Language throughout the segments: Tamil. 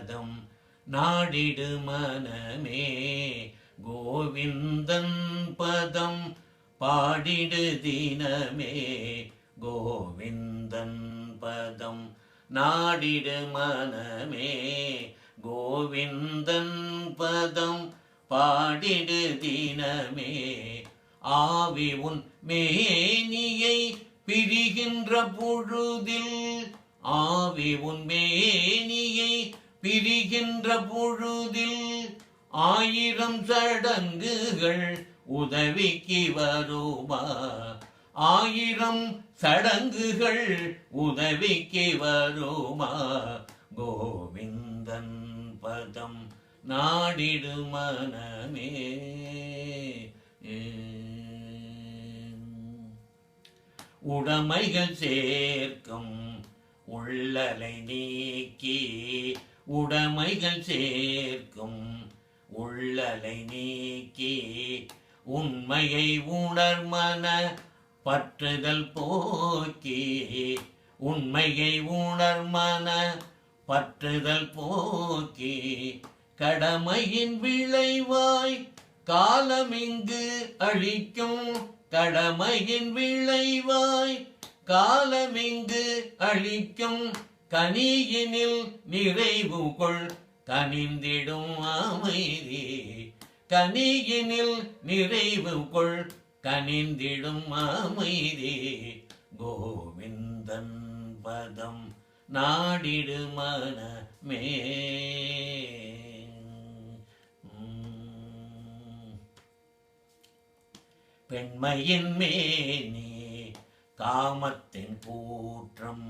பதம் நாடிடு மனமே. கோவிந்தன் பதம் பாடிடு தினமே. கோவிந்தன் பதம் நாடிடு மனமே. கோவிந்தன் பதம் பாடிடு தினமே. ஆவி உன் மேனியை பிரிகின்ற பொழுதில், ஆவி உன் மேனியை பிரிகின்ற பொழுதில், 1000 சடங்குகள் உதவிக்கு வருமா. 1000 சடங்குகள் உதவிக்கு வருமா. கோவிந்தன் பதம் நாடிடு மனமே. உடைமைகள் சேர்க்கும் உள்ளலை நீக்கி, உடைமைகள் சேர்க்கும் உள்ளலை நீக்கி, உண்மையை உணர்மன பற்றுதல் போக்கி, உண்மையை உணர்மன பற்றுதல் போக்கி, கடமையின் விளைவாய் காலமிங்கு அழிக்கும், கடமையின் விளைவாய் காலமிங்கு அழிக்கும், கனியினில் நிறைவு கொள் கனிந்திடும் அமைதி, கனியினில் நிறைவு கொள் கனிந்திடும் அமைதி. கோவிந்தன் பதம் நாடிடு மனமே. பெண்மையின் மேனி காமத்தின் கூற்றம்,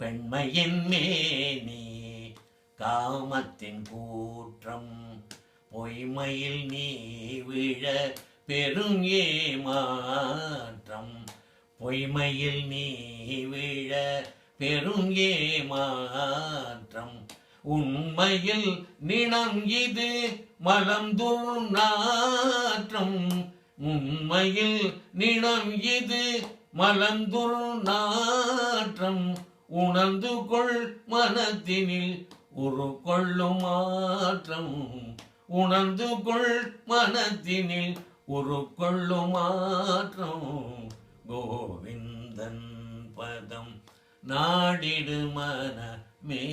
பெண்மையின் மேனி காமத்தின் கூற்றம், பொய்மையில் நீ விழ பெரும் ஏமாற்றம், பொய்மையில் நீ விழ பெரும் ஏமாற்றம், உண்மையில் நினம் இது மலர்ந்துள் நாற்றம், உண்மையில் நினம் இது மலர்ந்துள் நாற்றம், உணர்ந்து கொள் மனத்தினில் உருக்கொள்ளும் மாற்றம், உணர்ந்து கொள் மனத்தினில் உருக்கொள்ளும் மாற்றம். கோவிந்தன் பதம் நாடிடு மனமே.